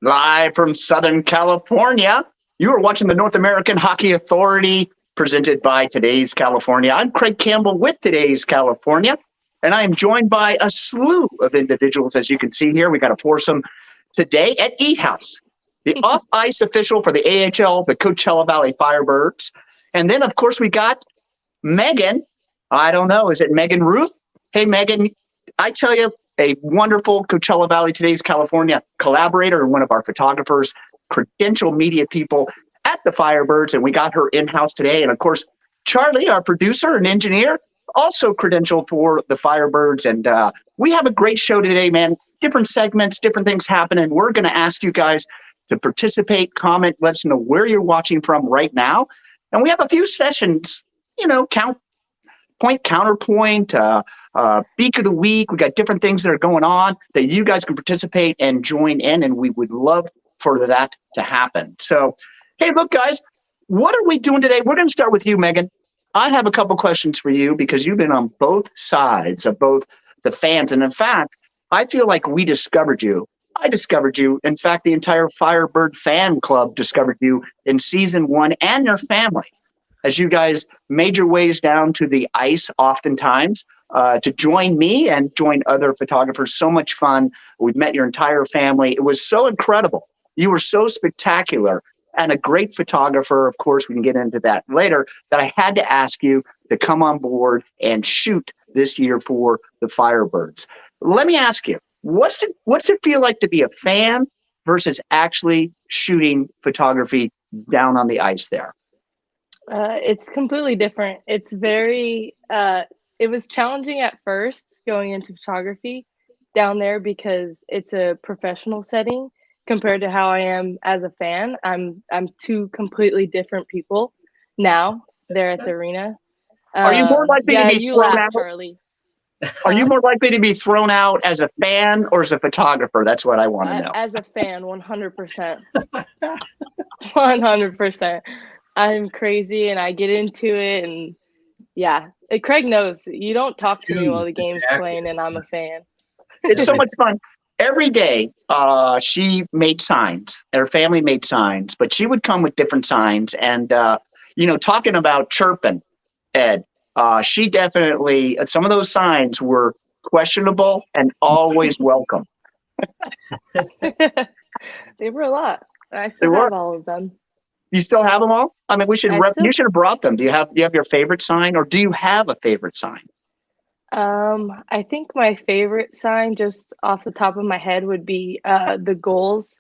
live from Southern California. You are watching the North American Hockey Authority presented by Today's California. I'm Craig Campbell with Today's California, and I am joined by a slew of individuals. As you can see here, we got a foursome today at Eat House, the off-ice official for the AHL, the Coachella Valley Firebirds. And then, of course, we got Megan. I don't know. Is it Megan Ruth? Hey, Megan, I tell you, a wonderful Coachella Valley Today's California collaborator and one of our photographers, credential media people at the Firebirds, and we got her in-house today. And, of course, Charlie, our producer and engineer, also credentialed for the Firebirds. And we have a great show today, man. Different segments, different things happening. We're going to ask you guys to participate, comment, let us know where you're watching from right now. And we have a few sessions, counterpoint, beak of the week. We got different things that are going on that you guys can participate and join in, and we would love for that to happen. So, hey, look, guys, what are we doing today? We're going to start with you, Megan. I have a couple questions for you because you've been on both sides of both the fans. And in fact, I feel like we discovered you. I discovered you. In fact, the entire Firebird fan club discovered you in season 1 and your family, as you guys made your ways down to the ice oftentimes to join me and join other photographers. So much fun. We've met your entire family. It was so incredible. You were so spectacular and a great photographer. Of course, we can get into that later, that I had to ask you to come on board and shoot this year for the Firebirds. Let me ask you, what's it feel like to be a fan versus actually shooting photography down on the ice there? It's completely different. It's very, it was challenging at first going into photography down there because it's a professional setting compared to how I am as a fan. I'm two completely different people now there at the arena. Are you more likely to be thrown out? Charlie. Are you more likely to be thrown out as a fan or as a photographer? That's what I want to know. As a fan, 100%. 100%. I'm crazy and I get into it, and yeah, Craig knows you don't talk to me while the game's playing and I'm a fan. It's so much fun. Every day she made signs, her family made signs, but she would come with different signs. And, talking about chirping, Ed, she definitely, some of those signs were questionable and always welcome. They were a lot. I still have all of them. You still have them all? I mean, you should have brought them. Do you have your favorite sign, or do you have a favorite sign? I think my favorite sign, just off the top of my head, would be the goals,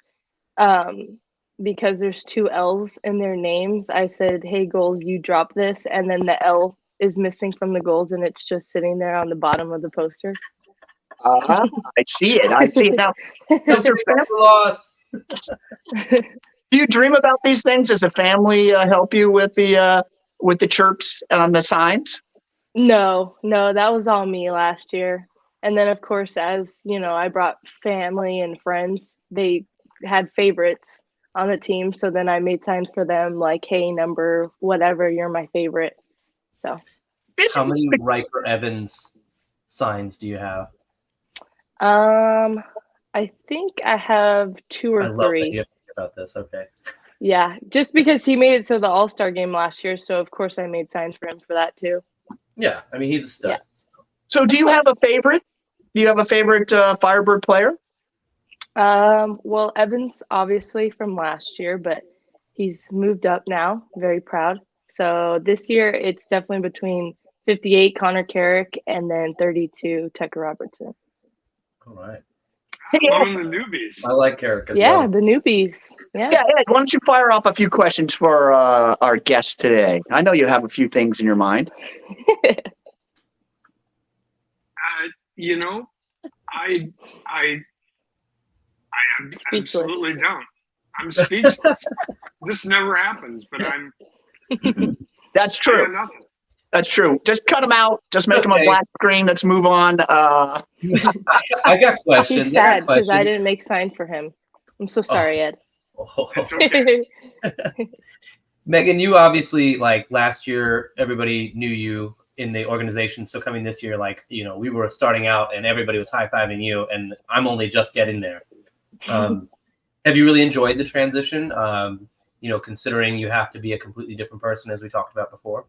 because there's 2 L's in their names. I said, "Hey, goals, you drop this," and then the L is missing from the goals, and it's just sitting there on the bottom of the poster. I see it. I see it now. Those are loss. Do you dream about these things? Does the family help you with the chirps on the signs? No, that was all me last year. And then, of course, as you know, I brought family and friends. They had favorites on the team, so then I made signs for them, like, "Hey, number whatever, you're my favorite." So, how many Riker Evans signs do you have? I think I have 2 or 3. About this. Okay. Yeah, just because he made it to the All-Star game last year, so of course I made signs for him for that too. Yeah, I mean, he's a stud. Yeah. So do you have a favorite? Do you have a favorite Firebird player? Well, Evans, obviously, from last year, but he's moved up now. Very proud. So this year it's definitely between 58 Connor Carrick and then 32 Tucker Robertson. All right. One of the newbies. I like Carrick as well. Yeah, the newbies. Yeah, Ed, why don't you fire off a few questions for our guest today? I know you have a few things in your mind. I absolutely don't. I'm speechless. This never happens, but I'm. That's true. That's true. Just cut them out. Just make them a black screen. Let's move on. I got questions. He's sad because I didn't make signs for him. I'm so sorry, Ed. Okay. Megan, you obviously, like, last year, everybody knew you in the organization. So coming this year, we were starting out and everybody was high-fiving you, and I'm only just getting there. Have you really enjoyed the transition? Considering you have to be a completely different person, as we talked about before.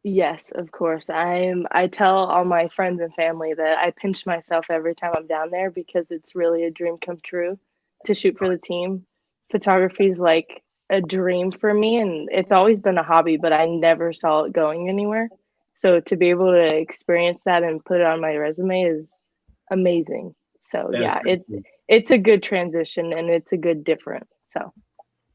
Yes, of course. I tell all my friends and family that I pinch myself every time I'm down there because it's really a dream come true to shoot for the team. Photography is like a dream for me, and it's always been a hobby, but I never saw it going anywhere. So to be able to experience that and put it on my resume is amazing. So yeah, it's a good transition and it's a good difference. So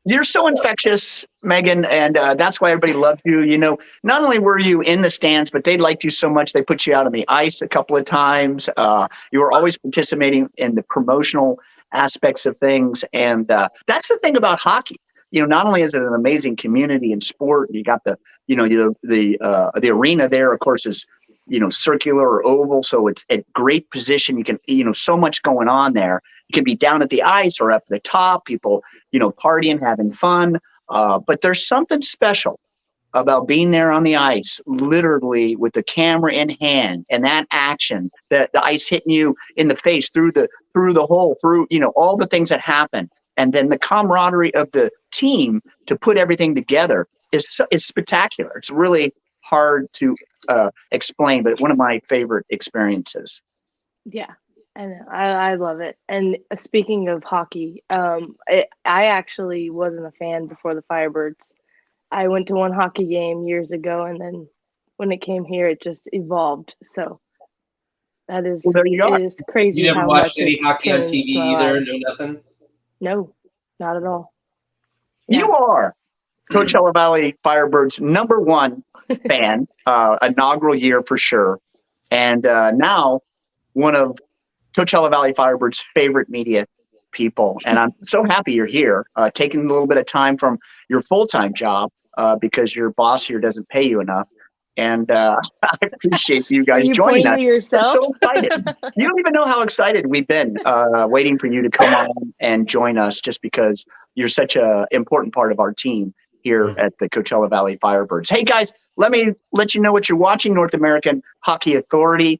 you're so infectious, Megan, and that's why everybody loved you. You know, not only were you in the stands, but they liked you so much they put you out on the ice a couple of times. You were always participating in the promotional aspects of things, and that's the thing about hockey. You know, not only is it an amazing community and sport, you got the arena there, of course, is circular or oval, so it's a great position. You can so much going on there. You can be down at the ice or up at the top, people partying, having fun, but there's something special about being there on the ice, literally with the camera in hand, and that action, that the ice hitting you in the face through the hole, through all the things that happen, and then the camaraderie of the team to put everything together is spectacular. It's really hard to explain, but one of my favorite experiences. Yeah, I know. I love it. And speaking of hockey, I actually wasn't a fan before the Firebirds. I went to one hockey game years ago, and then when it came here, it just evolved. So that is, there you go. It is crazy. You never how watched much any it's hockey on changed TV my either? life. No, nothing? No, not at all. Yeah. You are Coachella Valley Firebirds #1 fan, inaugural year for sure, and now one of Coachella Valley Firebirds' favorite media people. And I'm so happy you're here, taking a little bit of time from your full-time job because your boss here doesn't pay you enough. And I appreciate you guys joining us. Are you pointing to yourself? I'm so excited. You don't even know how excited we've been waiting for you to come on and join us, just because you're such an important part of our team here at the Coachella Valley Firebirds. Hey guys, let me let you know what you're watching. North American Hockey Authority,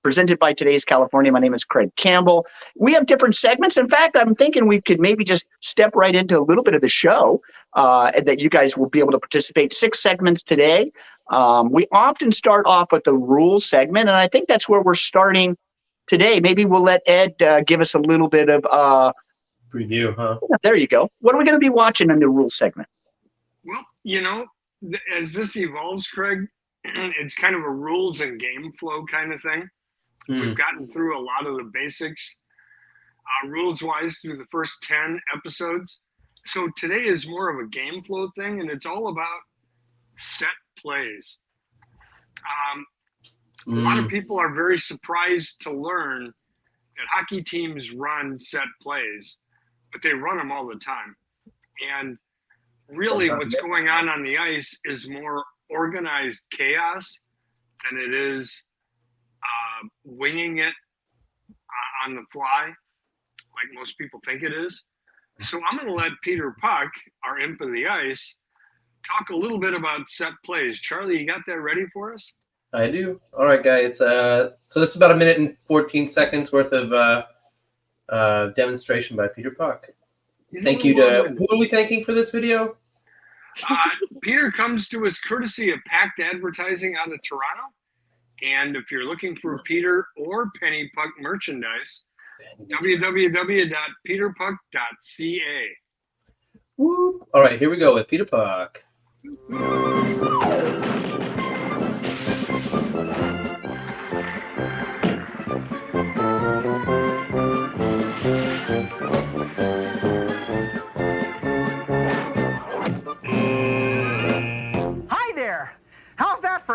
presented by Today's California. My name is Craig Campbell. We have different segments. In fact, I'm thinking we could maybe just step right into a little bit of the show that you guys will be able to participate. 6 segments today. We often start off with the rules segment, and I think that's where we're starting today. Maybe we'll let Ed give us a little bit of preview, huh? There you go. What are we going to be watching in the rules segment? Well, as this evolves, Craig, it's kind of a rules and game flow kind of thing. We've gotten through a lot of the basics, rules-wise, through the first 10 episodes. So today is more of a game flow thing, and it's all about set plays. A lot of people are very surprised to learn that hockey teams run set plays, but they run them all the time. And really what's going on the ice is more organized chaos than it is winging it on the fly like most people think it is. So I'm going to let Peter Puck, our imp of the ice, talk a little bit about set plays. Charlie, you got that ready for us? I do. All right, guys. So this is about 1 minute and 14 seconds worth of demonstration by Peter Puck. Thank you to who are we thanking for this video? Peter comes to us courtesy of Packed Advertising out of Toronto. And if you're looking for Peter or Penny Puck merchandise, www.peterpuck.ca. Woo. All right, here we go with Peter Puck.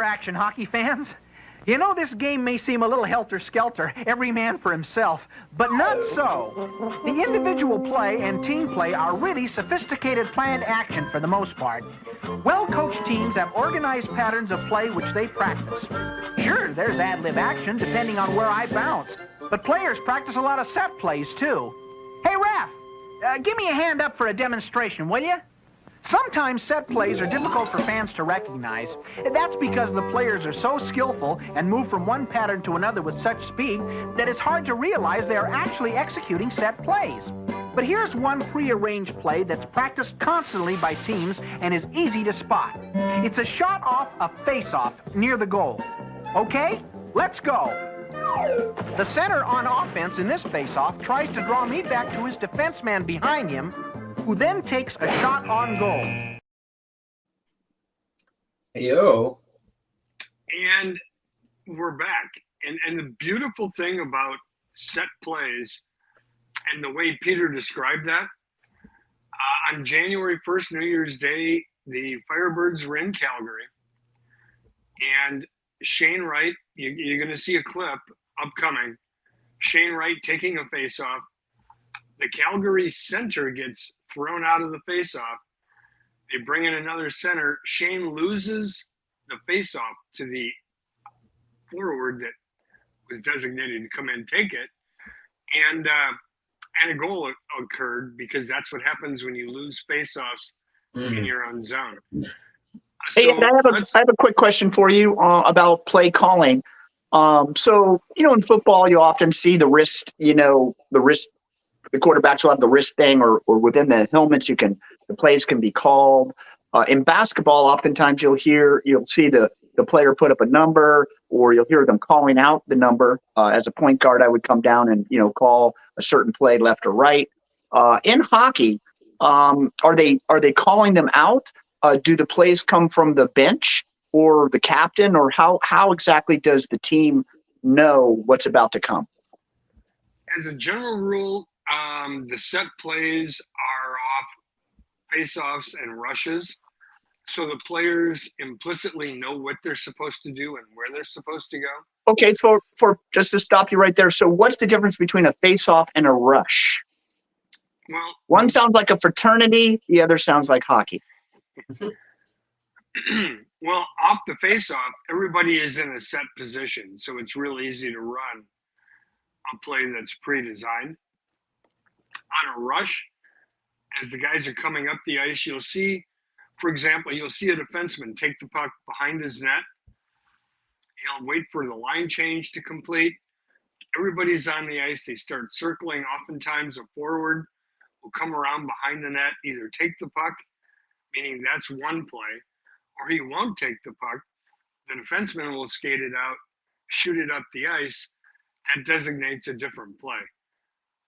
Action, hockey fans. You know, this game may seem a little helter-skelter, every man for himself, but not so. The individual play and team play are really sophisticated planned action for the most part. Well-coached teams have organized patterns of play which they practice. Sure, there's ad-lib action depending on where I bounce, but players practice a lot of set plays too. Hey, Raph, give me a hand up for a demonstration, will you? Sometimes set plays are difficult for fans to recognize. That's because the players are so skillful and move from one pattern to another with such speed that it's hard to realize they are actually executing set plays. But here's one prearranged play that's practiced constantly by teams and is easy to spot. It's a shot off a face-off near the goal. Okay, let's go. The center on offense in this face-off tries to draw me back to his defenseman behind him, who then takes a shot on goal. Yo. And we're back. And the beautiful thing about set plays and the way Peter described that, on January 1st, New Year's Day, the Firebirds were in Calgary. And Shane Wright, you're going to see a clip upcoming. Shane Wright taking a face-off. The Calgary center gets thrown out of the face-off. They bring in another center. Shane loses the face-off to the forward that was designated to come in and take it. And a goal occurred, because that's what happens when you lose face-offs in your own zone. Hey, and I have a quick question for you about play calling. So, in football, you often see the wrist, the quarterbacks will have the wrist thing, or within the helmets, the plays can be called. In basketball, oftentimes you'll see the player put up a number, or you'll hear them calling out the number. As a point guard, I would come down and, call a certain play left or right. In hockey, are they calling them out? Do the plays come from the bench or the captain, or how exactly does the team know what's about to come? As a general rule, the set plays are off face-offs and rushes. So the players implicitly know what they're supposed to do and where they're supposed to go. Okay, for just to stop you right there. So what's the difference between a face-off and a rush? Well, one sounds like a fraternity, the other sounds like hockey. Well, off the face-off, everybody is in a set position, so it's real easy to run a play that's pre-designed. On a rush, as the guys are coming up the ice, you'll see, for example, a defenseman take the puck behind his net. He'll wait for the line change to complete. Everybody's on the ice. They start circling. Oftentimes a forward will come around behind the net, either take the puck, meaning that's one play, or he won't take the puck. The defenseman will skate it out, shoot it up the ice. That designates a different play.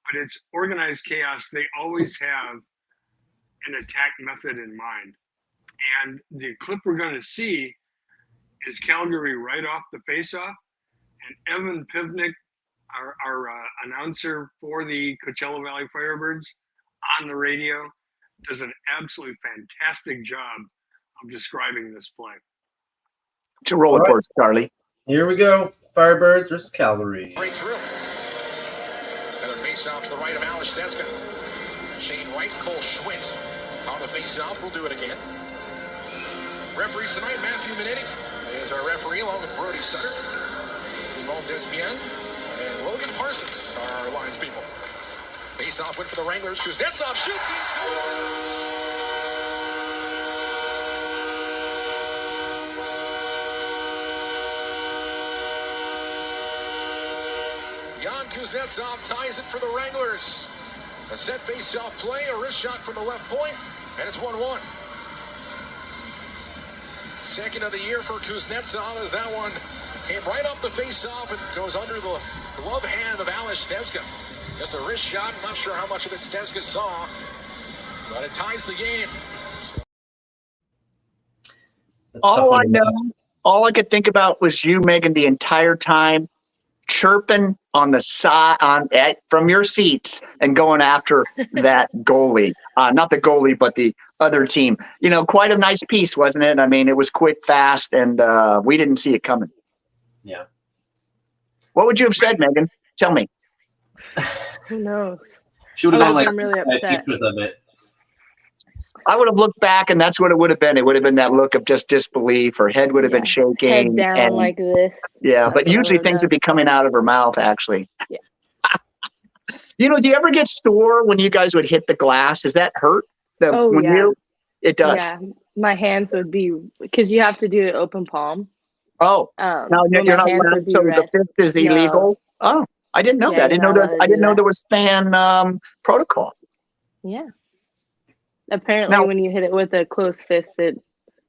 But it's organized chaos. They always have an attack method in mind. And the clip we're going to see is Calgary right off the faceoff. And Evan Pivnik, our announcer for the Coachella Valley Firebirds on the radio, does an absolutely fantastic job of describing this play. To roll it towards Charlie. Here we go. Firebirds versus Calgary. Right through. Another face-off to the right of Alice Stetzka. Shane Wright, Cole Schwint on the face-off. We'll do it again. Referees tonight, Matthew Minetti is our referee, along with Brody Sutter, Simone Desbian, and Logan Parsons are our lines people. Face-off went for the Wranglers. Kuznetsov shoots. He scores! Jan Kuznetsov ties it for the Wranglers. A set face-off play, a wrist shot from the left point, and it's 1-1. Second of the year for Kuznetsov, as that one came right off the face-off and goes under the glove hand of Alice Stetzka. Just a wrist shot. I'm not sure how much of it Stetzka saw, but it ties the game. All I could think about was you, Megan, the entire time, chirping on the side from your seats and going after that goalie. Not the goalie, but the other team. Quite a nice piece, wasn't it? I mean, it was quick, fast, and we didn't see it coming. Yeah. What would you have said, Megan? Tell me. Who knows? She would have gone I'm really upset. pictures of it. I would have looked back, and that's what it would have been. It would have been that look of just disbelief. Her head would have been shaking. Head down like this. Yeah, but usually things would be coming out of her mouth, actually. Yeah. Do you ever get sore when you guys would hit the glass? Does that hurt? It does. Yeah, my hands would be, because you have to do it open palm. Oh, no, you're not allowed. So the fifth is illegal. Oh, I didn't know that. I didn't know there was fan protocol. Yeah. Apparently, Now- when you hit it with a closed fist,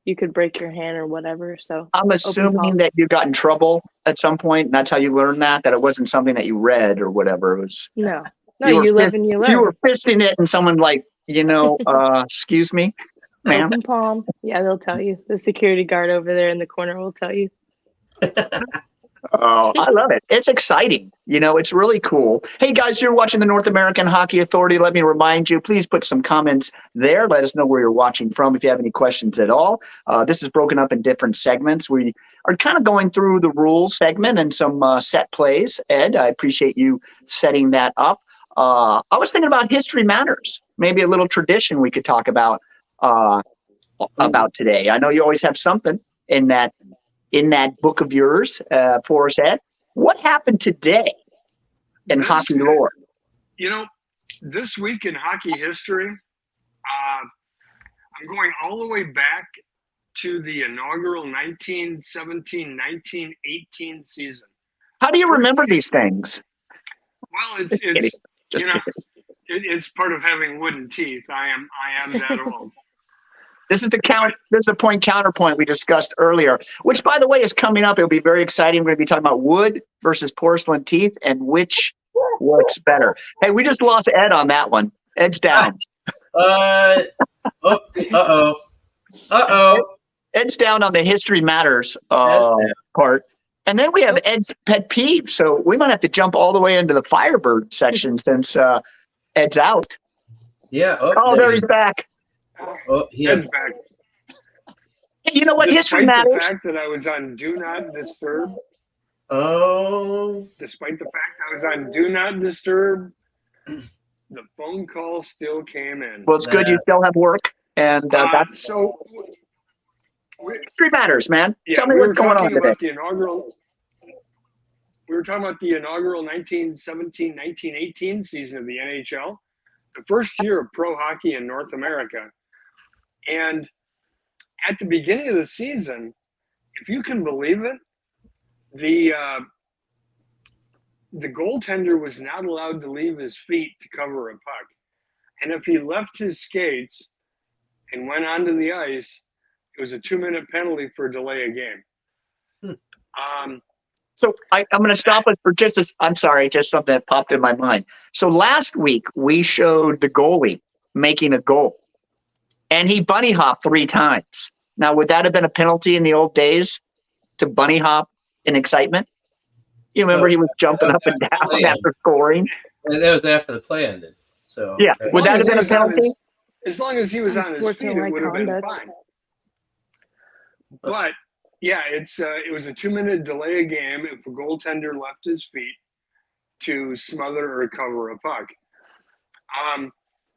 you could break your hand or whatever. So I'm assuming palm. that you got in trouble at some point, and that's how you learned that it wasn't something that you read or whatever. It was no, you were you live and you learn. you were fisting it, and someone like, excuse me, ma'am. Open palm. Yeah, they'll tell you. The security guard over there in the corner will tell you. Oh, I love it. It's exciting. It's really cool. Hey, guys, you're watching the North American Hockey Authority. Let me remind you, please put some comments there. Let us know where you're watching from if you have any questions at all. This is broken up in different segments. We are kind of going through the rules segment and some set plays. Ed, I appreciate you setting that up. I was thinking about History Matters, maybe a little tradition we could talk about today. I know you always have something in that book of yours for us, Ed. What happened today in hockey lore? This week in hockey history, I'm going all the way back to the inaugural 1917-1918 season. How do you remember these things? Well, Just kidding. It's part of having wooden teeth. I am that old. This is the point counterpoint we discussed earlier, which, by the way, is coming up. It'll be very exciting. We're going to be talking about wood versus porcelain teeth and which works better. Hey, we just lost Ed on that one. Ed's down. Uh-oh. Ed's down on the History Matters part. And then we have Ed's pet peeve. So we might have to jump all the way into the Firebird section since Ed's out. Yeah. There he's back. Oh, Ed's back. Hey, you know what? History Despite Matters. the fact that I was on Do Not Disturb. Oh. Despite the fact I was on Do Not Disturb, the phone call still came in. Well, it's good you still have work. And that's so. History Matters, man. Yeah, Tell me what's going on today. We were talking about the inaugural 1917-1918 season of the NHL, the first year of pro hockey in North America. And at the beginning of the season, if you can believe it, the goaltender was not allowed to leave his feet to cover a puck. And if he left his skates and went onto the ice, it was a 2-minute penalty for delay of game. So I'm going to stop us for I'm sorry, just something that popped in my mind. So last week we showed the goalie making a goal, and he bunny hopped 3 times. Now, would that have been a penalty in the old days to bunny hop in excitement? You remember he was jumping up and down after scoring? That was after the play ended. So yeah, would that have been a penalty? As long as he was on his feet, it would have been fine. But yeah, it was a 2-minute delay a game if a goaltender left his feet to smother or cover a puck.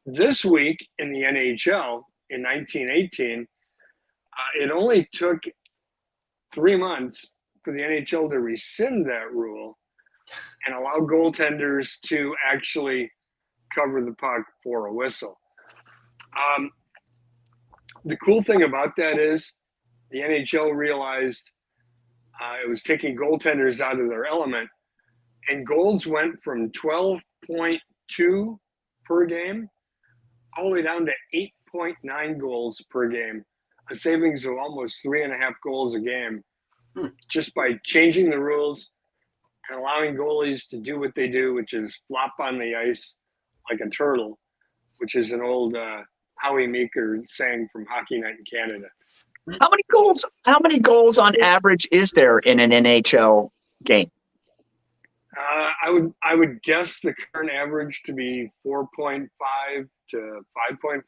This week in the NHL in 1918, it only took 3 months for the NHL to rescind that rule and allow goaltenders to actually cover the puck for a whistle. The cool thing about that is the NHL realized it was taking goaltenders out of their element, and goals went from 12.2 per game all the way down to 8.9 goals per game, a savings of almost 3.5 goals a game, just by changing the rules and allowing goalies to do what they do, which is flop on the ice like a turtle, which is an old Howie Meeker saying from Hockey Night in Canada. How many goals on average is there in an NHL game? I would guess the current average to be 4.5 to 5.5.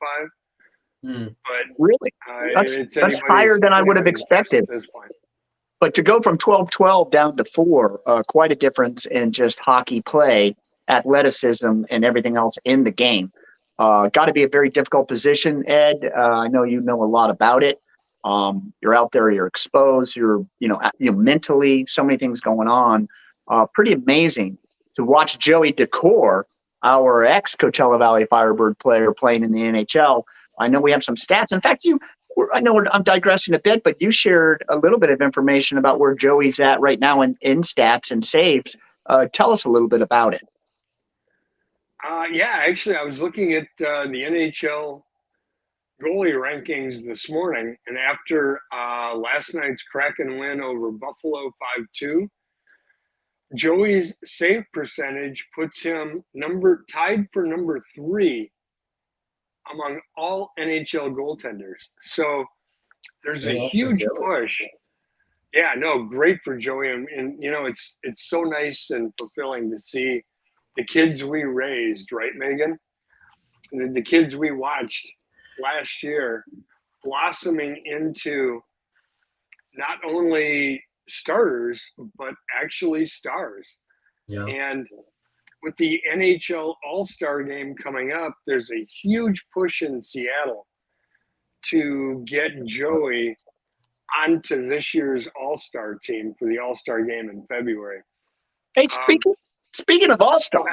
But really, that's higher than I would have expected. At this point. But to go from 12-12 down to 4, quite a difference in just hockey play, athleticism, and everything else in the game. Got to be a very difficult position, Ed. I know you know a lot about it. You're out there, you're exposed, you're mentally, so many things going on. Pretty amazing to watch Joey Decor, our ex-Coachella Valley Firebird player, playing in the NHL. I know we have some stats. In fact, I'm digressing a bit, but you shared a little bit of information about where Joey's at right now in stats and saves. Tell us a little bit about it. Yeah, actually, I was looking at the NHL goalie rankings this morning, and after last night's Kraken win over Buffalo 5-2, Joey's save percentage puts him tied for number 3 among all NHL goaltenders. So there's a huge push. Yeah, no, great for Joey, and you know, it's so nice and fulfilling to see the kids we raised, right, Megan? The kids we watched last year blossoming into not only starters, but actually stars. Yeah. And with the NHL All-Star game coming up, there's a huge push in Seattle to get Joey onto this year's All-Star team for the All-Star game in February. Hey, speaking of All-Star,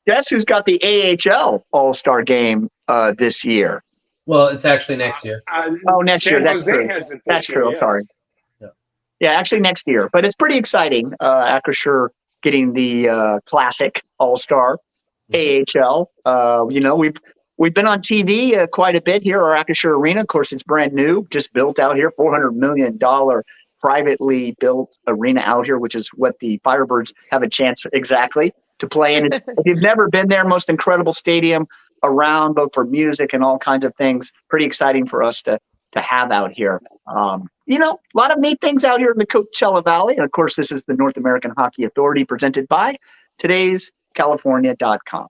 guess who's got the AHL All-Star game this year? Well, it's actually next year. Next year. That's true. That's true. I'm sorry. Yeah, actually next year. But it's pretty exciting. Acrisure getting the classic All-Star AHL. You know, we've been on TV quite a bit here. Our Acrisure Arena, of course, it's brand new, just built out here, $400 million privately built arena out here, which is what the Firebirds have a chance exactly to play in. If you've never been there, most incredible stadium around, both for music and all kinds of things. Pretty exciting for us to have out here. You know, a lot of neat things out here in the Coachella Valley. And of course, this is the North American Hockey Authority presented by today'scalifornia.com.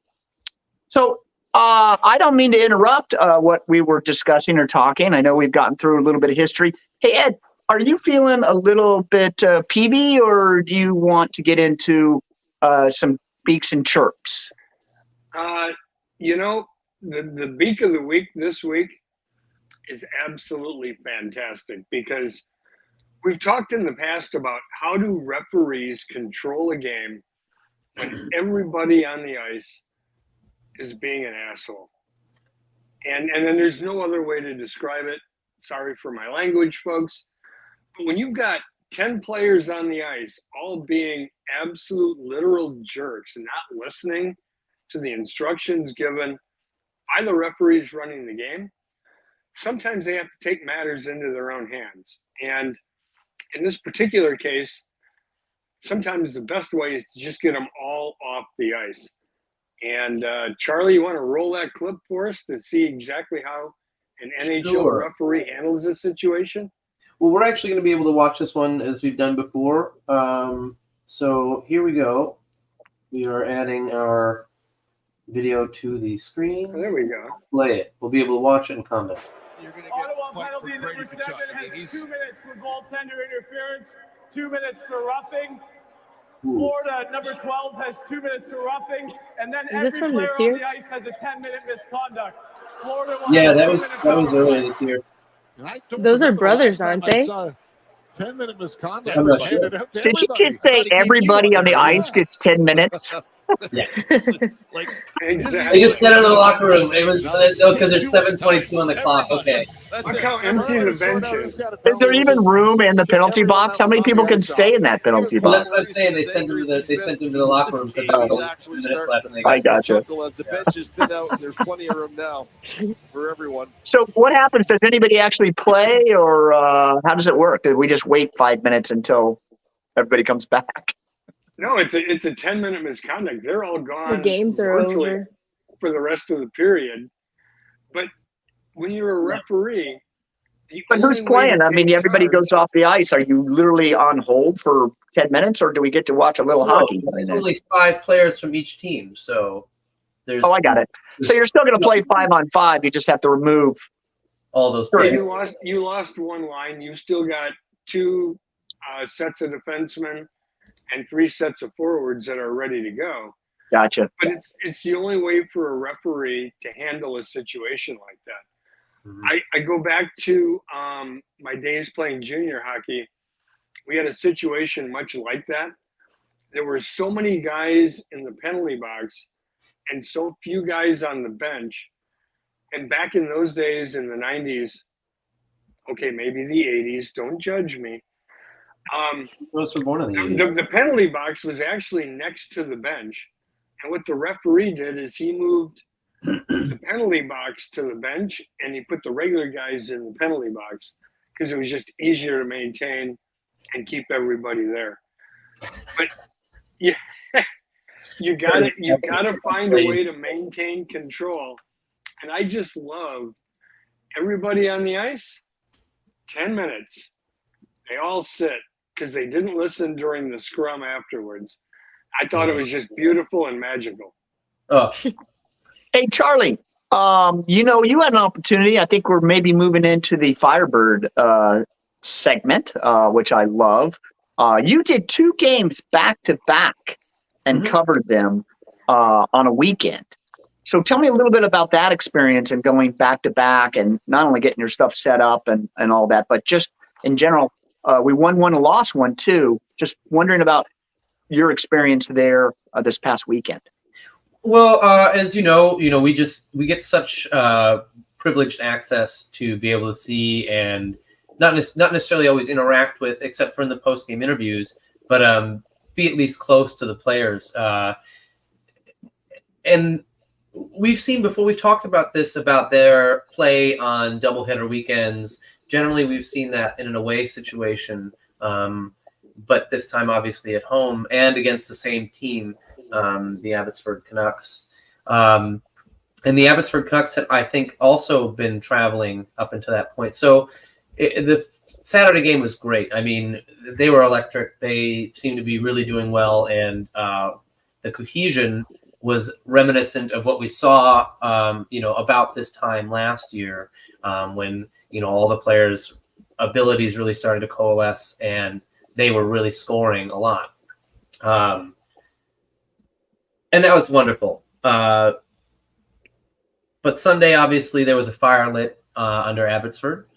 So I don't mean to interrupt what we were discussing or talking. I know we've gotten through a little bit of history. Hey, Ed, are you feeling a little bit peevy, or do you want to get into some beaks and chirps? You know, the beak of the week this week is absolutely fantastic, because we've talked in the past about how do referees control a game when everybody on the ice is being an asshole. And then there's no other way to describe it. Sorry for my language, folks. But when you've got 10 players on the ice all being absolute literal jerks and not listening to the instructions given by the referees running the game, sometimes they have to take matters into their own hands. And in this particular case, sometimes the best way is to just get them all off the ice. And Charlie, you want to roll that clip for us to see exactly how an NHL referee handles this situation? Well, we're actually going to be able to watch this one as we've done before. So here we go. We are adding our video to the screen. Oh, there we go. Play it. We'll be able to watch it and comment. You're going to get a penalty number 7 has 2 minutes for goaltender interference, 2 minutes for roughing. Florida, number 12, has 2 minutes for roughing, and then every player on the ice has a 10-minute misconduct. Florida, yeah, that was earlier this year. Those are brothers, aren't they? 10-minute misconduct. Did you just say everybody on the ice gets 10 minutes? Yeah. Like, They just said it in the locker room. It was because there's 7:22 on the clock. Okay. Look how empty the bench is. Is there even room in the penalty box? How many people can stay in that penalty Well, box? that's what I'm saying. They sent him to the locker room because there was only 2 minutes left. And they I gotcha. As the bench is thin out, there's plenty of room now for everyone. So what happens? Does anybody actually play, or how does it work? Did we just wait 5 minutes until everybody comes back? No, it's a 10-minute misconduct. They're all gone. The games are over for the rest of the period. But when you're a referee, but who's playing? I mean, everybody goes off the ice. Are you literally on hold for 10 minutes, or do we get to watch a little hockey? There's only 5 players from each team, so there's. Oh, I got it. So you're still going to play 5-on-5. You just have to remove all those players. players. You lost one line. You still got 2 sets of defensemen and 3 sets of forwards that are ready to go. Gotcha. But it's the only way for a referee to handle a situation like that. Mm-hmm. I go back to my days playing junior hockey. We had a situation much like that. There were so many guys in the penalty box and so few guys on the bench. And back in those days, in the 90s, okay, maybe the 80s, don't judge me. Those were born in the 80s. The penalty box was actually next to the bench. And what the referee did is he moved the penalty box to the bench, and he put the regular guys in the penalty box because it was just easier to maintain and keep everybody there. But yeah, you gotta find a way to maintain control. And I just love everybody on the ice. 10 minutes, they all sit because they didn't listen during the scrum afterwards. I thought it was just beautiful and magical. Oh, Hey, Charlie, you had an opportunity. I think we're maybe moving into the Firebird segment, which I love. You did 2 games back to back and covered them on a weekend. So tell me a little bit about that experience and going back to back and not only getting your stuff set up and all that, but just in general, we won one and lost one too. Just wondering about your experience there this past weekend. Well, as you know, we get such privileged access to be able to see and not necessarily always interact with, except for in the post game interviews, but be at least close to the players. And we've seen before, we've talked about this, about their play on doubleheader weekends. Generally, we've seen that in an away situation, but this time obviously at home and against the same team. The Abbotsford Canucks. And the Abbotsford Canucks had, I think, also been traveling up until that point. So the Saturday game was great. I mean, they were electric. They seemed to be really doing well. And the cohesion was reminiscent of what we saw, about this time last year when, all the players' abilities really started to coalesce and they were really scoring a lot. And that was wonderful. But Sunday, obviously, there was a fire lit under Abbotsford.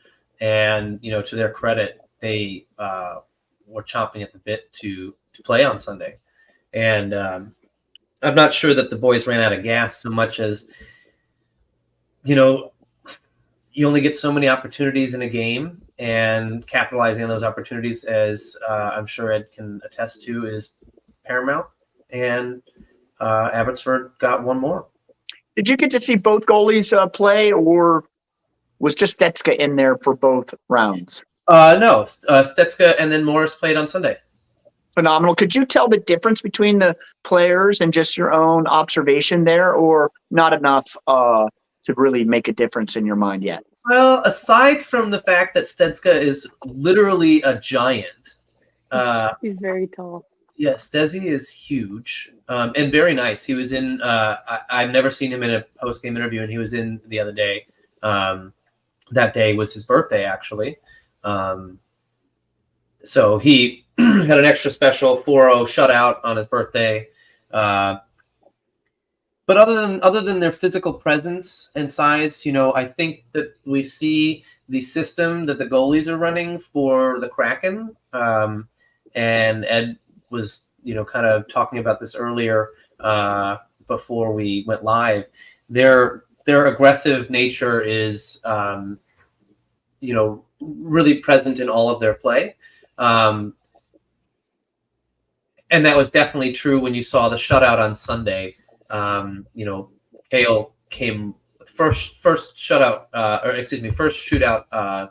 And, to their credit, they were chomping at the bit to play on Sunday. And I'm not sure that the boys ran out of gas so much as, you only get so many opportunities in a game. And capitalizing on those opportunities, as I'm sure Ed can attest to, is paramount. And Abbotsford got one more. Did you get to see both goalies play, or was just Stetska in there for both rounds? No, Stetska and then Morris played on Sunday. Phenomenal. Could you tell the difference between the players and just your own observation there, or not enough to really make a difference in your mind yet? Well, aside from the fact that Stetska is literally a giant. He's very tall. Yes, Stezzy is huge and very nice. He was in I've never seen him in a post-game interview, and he was in the other day. That day was his birthday, actually. So he had an extra special 4-0 shutout on his birthday. But other than their physical presence and size, I think that we see the system that the goalies are running for the Kraken. And Ed was, kind of talking about this earlier before we went live. Their aggressive nature is, really present in all of their play. And that was definitely true when you saw the shutout on Sunday. Kale came first shootout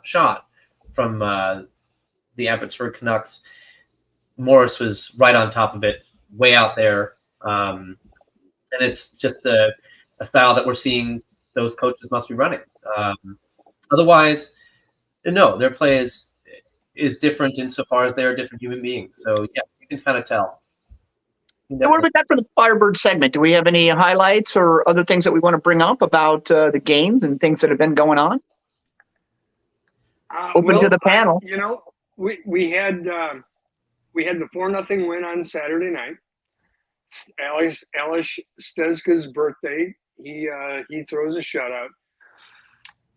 shot from the Abbotsford Canucks. Morris was right on top of it, way out there. And it's just a style that we're seeing those coaches must be running. Otherwise, no, their play is different insofar as they're different human beings. So, yeah, you can kind of tell. And what about that for the Firebird segment? Do we have any highlights or other things that we want to bring up about the games and things that have been going on? Open to the panel. We had the 4-0 win on Saturday night. Alex Stezka's birthday. He throws a shutout,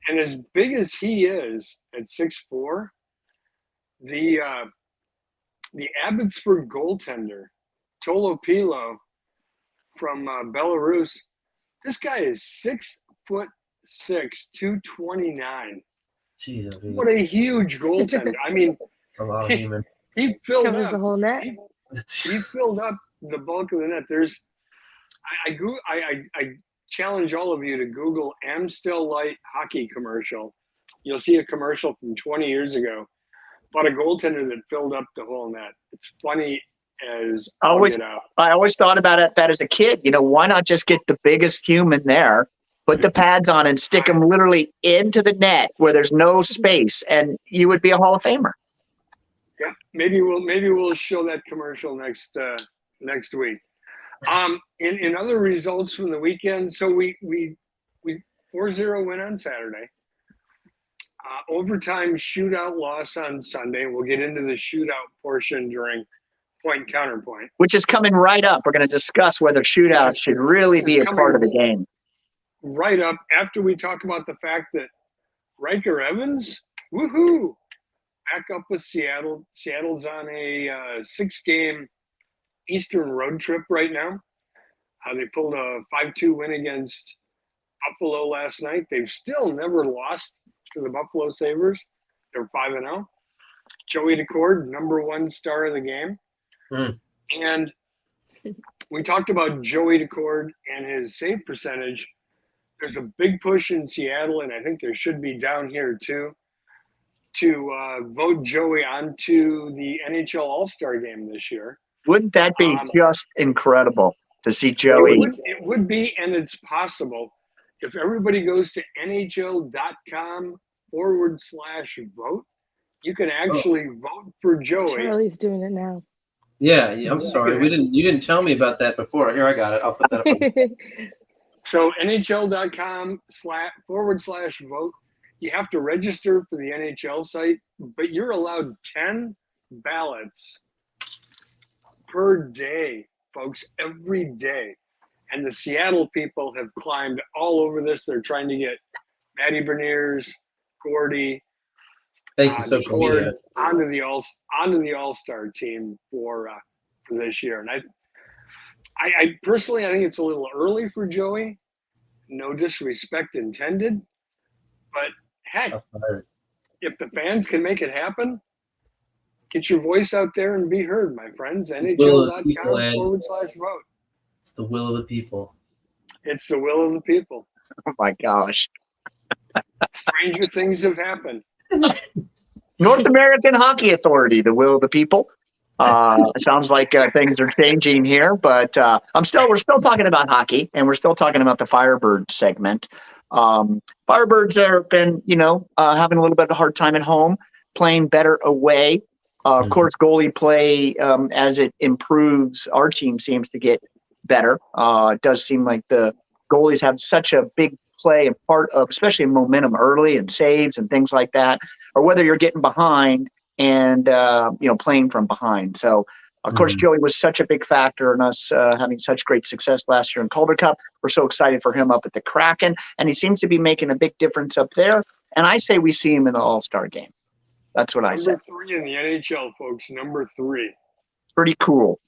and as big as he is at 6'4", the Abbotsford goaltender Tolopilo from Belarus. This guy is 6'6", 229. Jesus, what a huge goaltender! I mean, it's a lot of human. He filled Covers up the whole net. He filled up the bulk of the net. I challenge all of you to Google Amstel Light hockey commercial. You'll see a commercial from 20 years ago about a goaltender that filled up the whole net. It's funny as all get out. I always thought about that as a kid. Why not just get the biggest human there, put the pads on, and stick them literally into the net where there's no space, and you would be a Hall of Famer. Yeah, maybe we'll show that commercial next week. In other results from the weekend, so we 4-0 win on Saturday. Overtime shootout loss on Sunday. We'll get into the shootout portion during point counterpoint, which is coming right up. We're going to discuss whether shootouts should really be a part of the game. Right up after we talk about the fact that Riker Evans, woohoo, back up with Seattle. Seattle's on a 6-game Eastern road trip right now. They pulled a 5-2 win against Buffalo last night. They've still never lost to the Buffalo Sabres. They're 5-0. Joey Decord, number 1 star of the game. And we talked about Joey Decord and his save percentage. There's a big push in Seattle, and I think there should be down here too, to vote Joey onto the NHL All-Star game this year. Wouldn't that be just incredible to see Joey? It would be, and it's possible. If everybody goes to NHL.com/vote, you can actually vote for Joey. Charlie's doing it now. Yeah, I'm sorry. You didn't tell me about that before. Here, I got it. I'll put that up. So NHL.com/vote. You have to register for the NHL site, but you're allowed 10 ballots per day, folks, every day. And the Seattle people have climbed all over this. They're trying to get Matty Beniers, Gordy, thank you, social media, onto the All-Star team for this year. And I personally, I think it's a little early for Joey. No disrespect intended, but heck, if the fans can make it happen, get your voice out there and be heard, my friends. NHL.com/vote. It's the will of the people. It's the will of the people. Oh my gosh. Stranger things have happened. North American Hockey Authority, the will of the people. Sounds like things are changing here, but we're still talking about hockey, and we're still talking about the Firebird segment. Firebirds have been, having a little bit of a hard time at home, playing better away. Of course, goalie play, as it improves, our team seems to get better. It does seem like the goalies have such a big play and part of, especially momentum early and saves and things like that, or whether you're getting behind and, playing from behind. So, of course, Joey was such a big factor in us having such great success last year in Calder Cup. We're so excited for him up at the Kraken, and he seems to be making a big difference up there. And I say we see him in the All-Star game. That's what I said. Number 3 in the NHL, folks. Number 3. Pretty cool.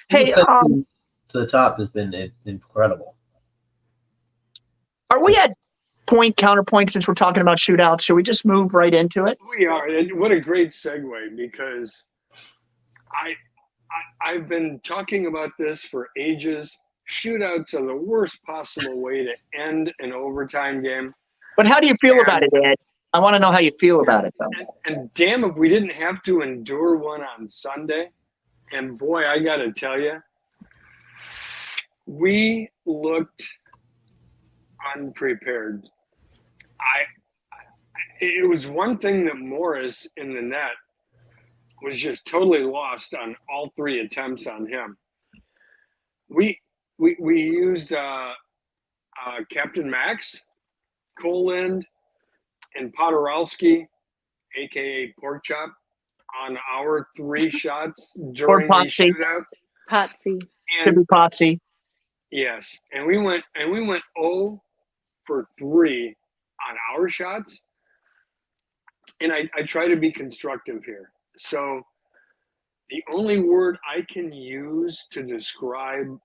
Hey, to the top has been incredible. Are we at point counterpoint since we're talking about shootouts? Should we just move right into it? We are. And what a great segue, because I've been talking about this for ages. Shootouts are the worst possible way to end an overtime game. But how do you feel about it, Ed? I want to know how you feel about it, though. And damn if we didn't have to endure one on Sunday. And boy, I got to tell you, we looked unprepared. It was one thing that Morris in the net was just totally lost on all 3 attempts on him. We used Captain Max, Coland, and Podorowski, aka Pork Chop, on our 3 shots during the shootout. Potsy. Potsy. Yes, and we went 0 for 3 on our shots. And I try to be constructive here. So the only word I can use to describe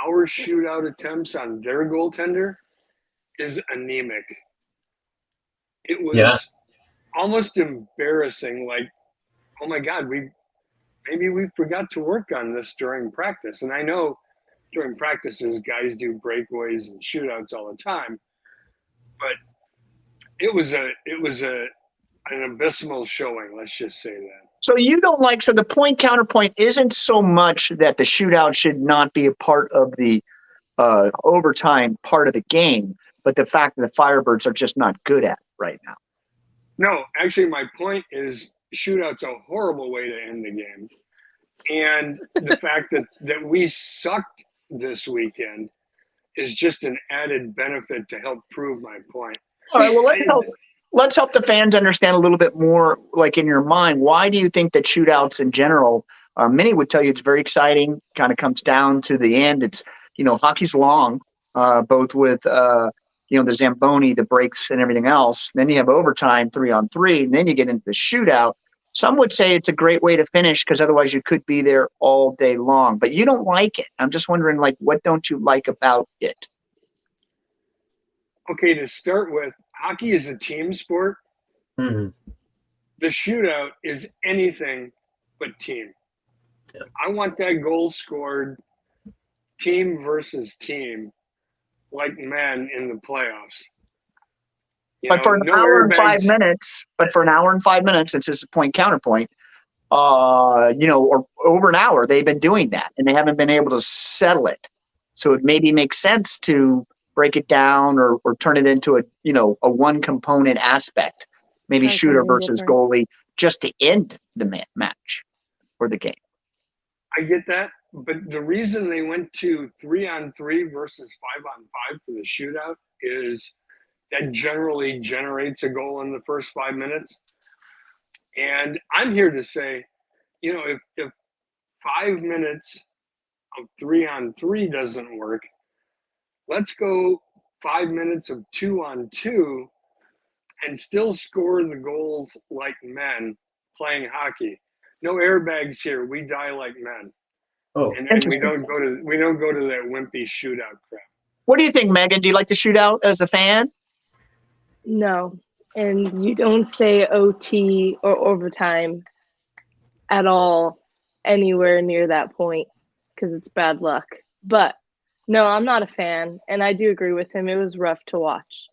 our shootout attempts on their goaltender is anemic. It was almost embarrassing. Like, oh my God, maybe we forgot to work on this during practice. And I know during practices, guys do breakaways and shootouts all the time, but it was an abysmal showing. Let's just say that. So you don't like, so the point counterpoint isn't so much that the shootout should not be a part of the overtime part of the game, but the fact that the Firebirds are just not good at it right now. No, actually, my point is shootout's a horrible way to end the game. And the fact that we sucked this weekend is just an added benefit to help prove my point. All right, well, let's help the fans understand a little bit more, like in your mind, why do you think that shootouts in general, many would tell you it's very exciting, kind of comes down to the end. It's, hockey's long, both with, the Zamboni, the breaks and everything else. Then you have overtime 3-on-3, and then you get into the shootout. Some would say it's a great way to finish because otherwise you could be there all day long, but you don't like it. I'm just wondering, what don't you like about it? Okay, to start with, hockey is a team sport. Mm-hmm. The shootout is anything but team. Yeah. I want that goal scored team versus team, like men in the playoffs. But for an hour and 5 minutes, it's just a point counterpoint, or over an hour, they've been doing that and they haven't been able to settle it. So it maybe makes sense to break it down or turn it into a one component aspect, maybe shooter versus goalie, just to end the match or the game. I get that. But the reason they went to 3-on-3 versus 5-on-5 for the shootout is that generally generates a goal in the first 5 minutes. And I'm here to say, if 5 minutes of 3-on-3 doesn't work, let's go 5 minutes of 2-on-2 and still score the goals like men playing hockey. No airbags here. We die like men. Oh, and we don't go to that wimpy shootout crap. What do you think, Megan? Do you like the shootout as a fan? No, and you don't say OT or overtime at all anywhere near that point because it's bad luck. But no, I'm not a fan, and I do agree with him. It was rough to watch.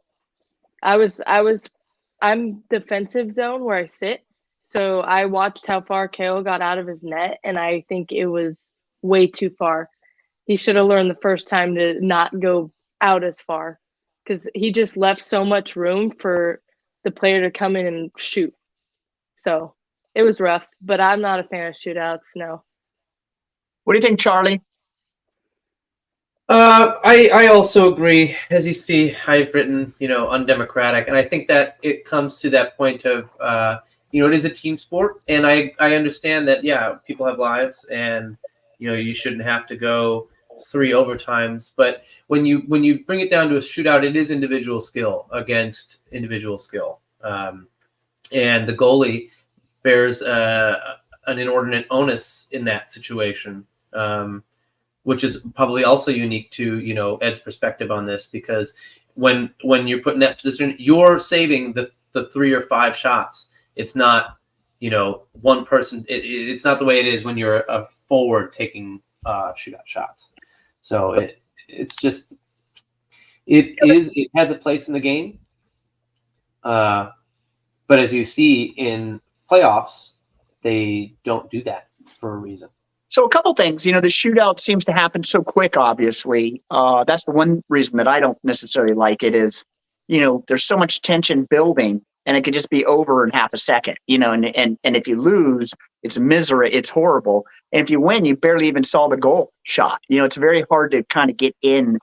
I'm defensive zone where I sit, so I watched how far Kale got out of his net, and I think it was way too far. He should have learned the first time to not go out as far because he just left so much room for the player to come in and shoot. So it was rough, but I'm not a fan of shootouts, no. What do you think, Charlie? I also agree. As you see, I've written, undemocratic, and I think that it comes to that point of, it is a team sport, and I understand that, people have lives, and you shouldn't have to go 3 overtimes. But when you bring it down to a shootout, it is individual skill against individual skill, and the goalie bears an inordinate onus in that situation. Which is probably also unique to, Ed's perspective on this, because when you're put in that position, you're saving the 3 or 5 shots. It's not, one person. It's not the way it is when you're a forward taking shootout shots. So it has a place in the game. But as you see in playoffs, they don't do that for a reason. So a couple things, the shootout seems to happen so quick, obviously. That's the one reason that I don't necessarily like it is, there's so much tension building and it could just be over in half a second, and if you lose, it's misery, it's horrible. And if you win, you barely even saw the goal shot. It's very hard to kind of get in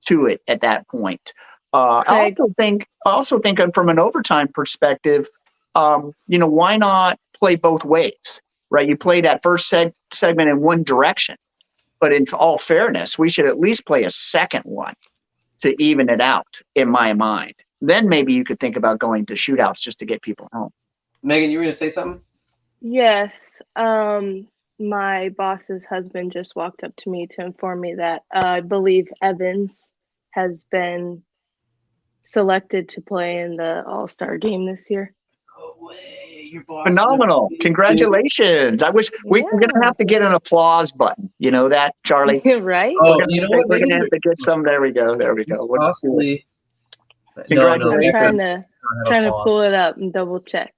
to it at that point. I also think from an overtime perspective, why not play both ways? Right, you play that first segment in one direction, but in all fairness, we should at least play a second one to even it out, in my mind. Then maybe you could think about going to shootouts just to get people home. Megan, you were going to say something? Yes. My boss's husband just walked up to me to inform me that I believe Evans has been selected to play in the All-Star game this year. No way. your boss. Phenomenal. Congratulations. I wish we're going to have to get an applause button. You know that, Charlie? Right? Oh, you know what? We're going to have to get some. There we go. There we go. We'll just do it. Possibly. No, Congratulations. I'm trying to pull it up and double check.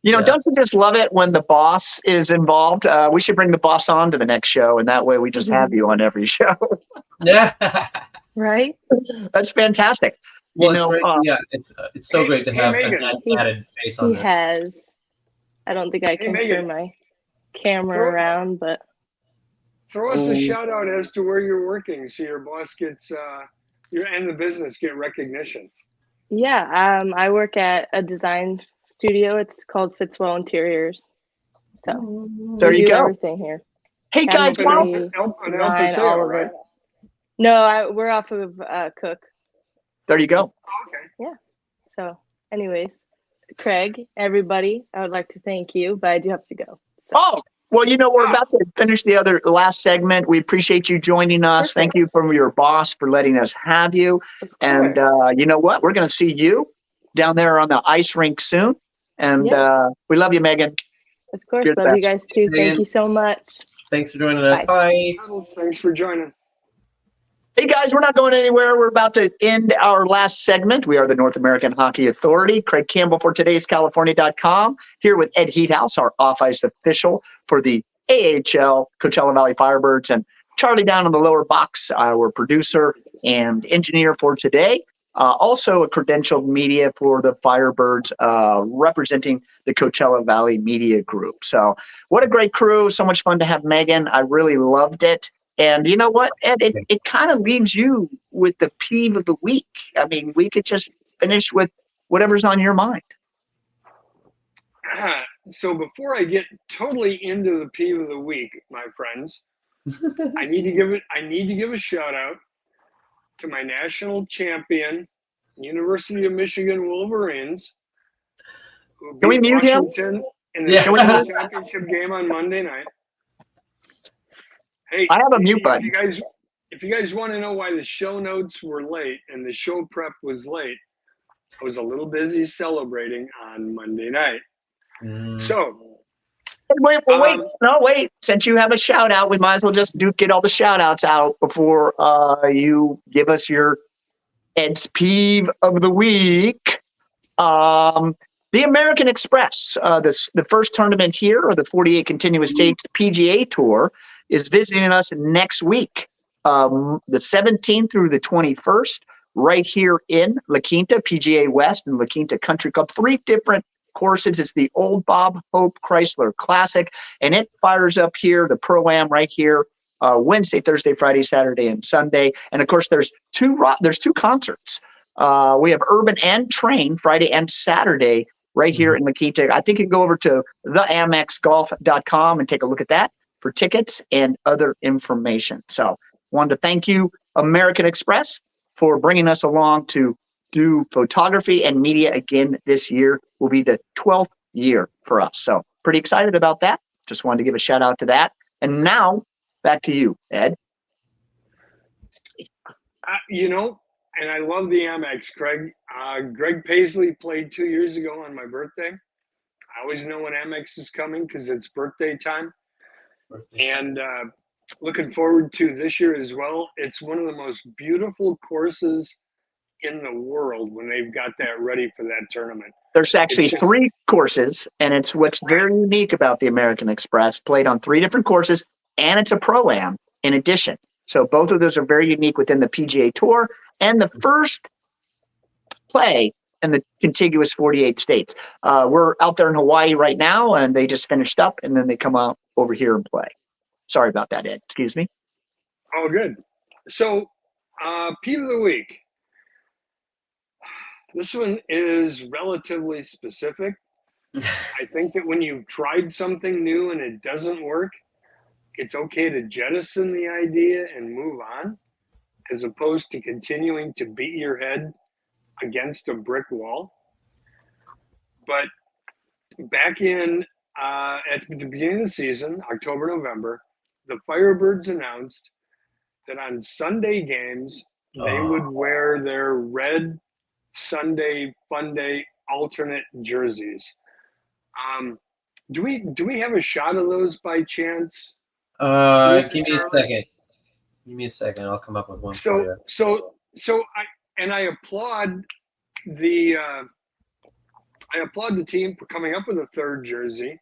You know, don't you just love it when the boss is involved? We should bring the boss on to the next show, and that way we just have you on every show. Yeah. Right? That's fantastic. Well, you know, it's so great to have Megan. an added face on He this. has. I don't think I can Megan. turn my camera around, but Throw us a shout out as to where you're working so your boss gets and the business get recognition. yeah, I work at a design studio. It's called Fitzwell Interiors. So there we you do go. everything here. Hey guys, Chemistry, El design, Paseo, all of right? it. No, we're off of Cook. there you go. Okay. So, anyways, Craig, everybody, I would like to thank you, but I do have to go. So. Oh, well, you know, we're about to finish the last segment. We appreciate you joining us. Perfect. Thank you from your boss for letting us have you. And you know what? We're going to see you down there on the ice rink soon. And we love you, Megan. Of course, You're the love you best. guys too. Thank you so much. Thanks for joining us. Bye. Bye. Thanks for joining. Hey guys, we're not going anywhere. We're about to end our last segment. We are the North American Hockey Authority. Craig Campbell for today's California.com, here with Ed Heathouse, our off-ice official for the AHL Coachella Valley Firebirds, and Charlie down in the lower box, our producer and engineer for today. Also a credentialed media for the Firebirds, representing the Coachella Valley Media Group. So what a great crew. So much fun to have Megan. I really loved it. And you know what, Ed, it kind of leaves you with the peeve of the week. I mean, we could just finish with whatever's on your mind. So before I get totally into the peeve of the week, my friends, I need to give a shout out to my national champion, University of Michigan Wolverines, who Can we beat mute him? Washington in the Yeah. national championship game on Monday night. Hey, I have a mute button. If you guys want to know why the show notes were late and the show prep was late, I was a little busy celebrating on Monday night. So, wait. Since you have a shout out, we might as well just get all the shout outs out before you give us your Ed's peeve of the week. The American Express, the first tournament here, or the 48 Continuous States PGA Tour, is visiting us next week, the 17th through the 21st, right here in La Quinta, PGA West and La Quinta Country Club. 3 different courses. It's the Old Bob Hope Chrysler Classic, and it fires up here, the Pro-Am right here, Wednesday, Thursday, Friday, Saturday, and Sunday. And of course, there's two concerts. We have Urban and Train Friday and Saturday right here in La Quinta. I think you can go over to theamexgolf.com and take a look at that for tickets and other information. So wanted to thank you, American Express, for bringing us along to do photography and media again this year. Will be the 12th year for us. So pretty excited about that. Just wanted to give a shout out to that. And now back to you, Ed. And I love the Amex, Craig. Greg Paisley played 2 years ago on my birthday. I always know when Amex is coming because it's birthday time. And looking forward to this year as well. It's one of the most beautiful courses in the world when they've got that ready for that tournament. There's actually 3 courses, and it's what's very unique about the American Express. Played on 3 different courses, and it's a Pro-Am in addition. So both of those are very unique within the PGA Tour and the first play in the contiguous 48 states. We're out there in Hawaii right now, and they just finished up, and then they come out over here and play. Sorry about that, Ed. Excuse me. Oh, good. So, peeve of the week. This one is relatively specific. I think that when you've tried something new and it doesn't work, it's okay to jettison the idea and move on, as opposed to continuing to beat your head against a brick wall. But back in at the beginning of the season, October, November, the Firebirds announced that on Sunday games, they would wear their red Sunday Fun Day alternate jerseys. Do we have a shot of those by chance? Give me a second. Give me a second. I'll come up with one for you. So I applaud the team for coming up with a third jersey,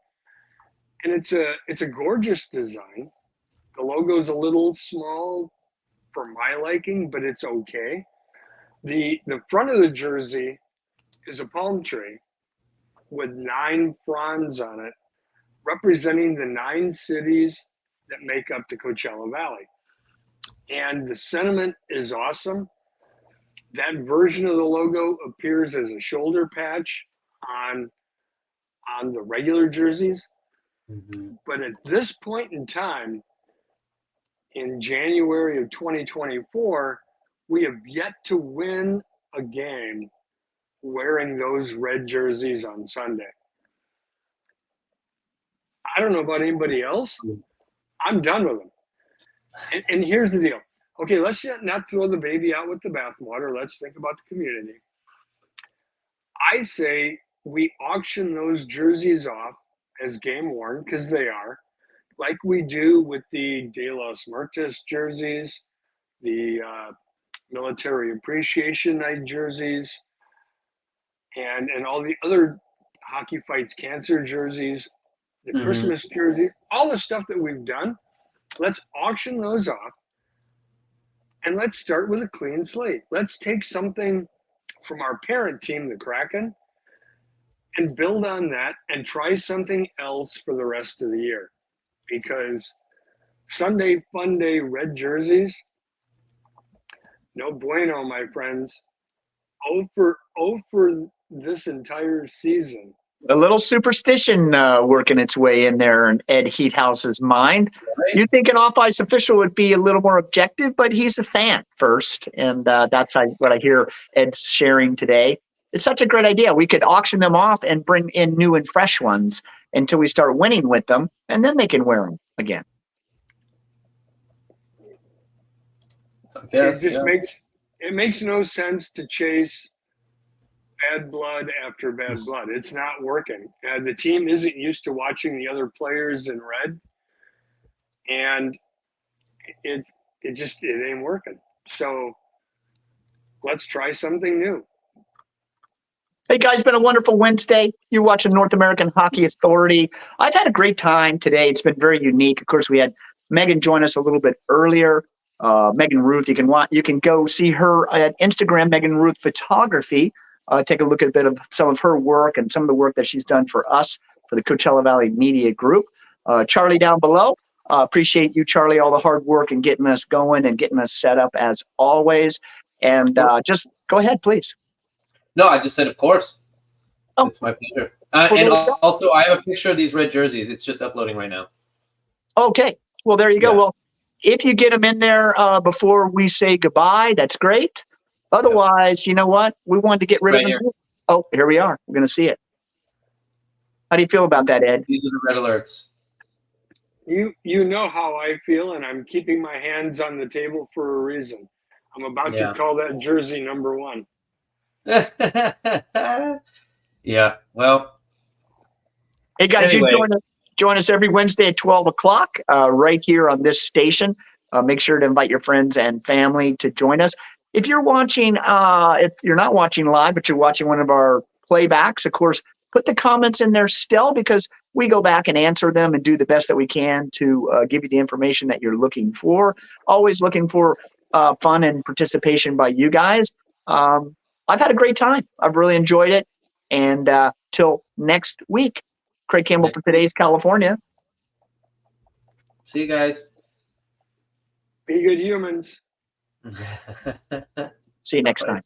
and it's a gorgeous design. The logo's a little small for my liking, but it's okay. The front of the jersey is a palm tree with 9 fronds on it, representing the 9 cities that make up the Coachella Valley. And the sentiment is awesome. That version of the logo appears as a shoulder patch on the regular jerseys. Mm-hmm. But at this point in time, in January of 2024, we have yet to win a game wearing those red jerseys on Sunday. I don't know about anybody else. I'm done with them. And here's the deal. Okay, let's not throw the baby out with the bathwater. Let's think about the community. I say we auction those jerseys off as game worn, because they are, like we do with the De Los Muertos jerseys, the Military Appreciation Night jerseys, and all the other Hockey Fights Cancer jerseys, the Christmas jersey, all the stuff that we've done. Let's auction those off, and let's start with a clean slate. Let's take something from our parent team, the Kraken, and build on that and try something else for the rest of the year. Because Sunday Fun Day red jerseys, no bueno, my friends. 0 for this entire season. A little superstition working its way in there in Ed Heathouse's mind. Right. You think an off-ice official would be a little more objective, but he's a fan first, and that's what I hear Ed's sharing today. It's such a great idea. We could auction them off and bring in new and fresh ones until we start winning with them, and then they can wear them again. Yes, It makes no sense to chase bad blood after bad blood. It's not working. The team isn't used to watching the other players in red, and it ain't working. So let's try something new. Hey guys, been a wonderful Wednesday. You're watching North American Hockey Authority. I've had a great time today. It's been very unique. Of course, we had Megan join us a little bit earlier. Megan Ruth, you can go see her at Instagram, Megan Ruth Photography. Take a look at a bit of some of her work and some of the work that she's done for us, for the Coachella Valley Media Group. Charlie down below, appreciate you, Charlie, all the hard work and getting us going and getting us set up as always. And just go ahead, please. No, I just said, of course. Oh. It's my pleasure. And also, I have a picture of these red jerseys. It's just uploading right now. Okay. Well, there you go. Yeah. Well, if you get them in there before we say goodbye, that's great. Otherwise, you know what? We wanted to get rid of them. Here. Oh, here we are. We're going to see it. How do you feel about that, Ed? These are the red alerts. You know how I feel, and I'm keeping my hands on the table for a reason. I'm about to call that jersey number 1. Yeah, well. Hey, guys, anyway. You join us every Wednesday at 12 o'clock right here on this station. Make sure to invite your friends and family to join us. If you're watching, if you're not watching live, but you're watching one of our playbacks, of course, put the comments in there still, because we go back and answer them and do the best that we can to give you the information that you're looking for. Always looking for fun and participation by you guys. I've had a great time. I've really enjoyed it. And till next week, Craig Campbell for Today's California. See you guys. Be good humans. See you next time.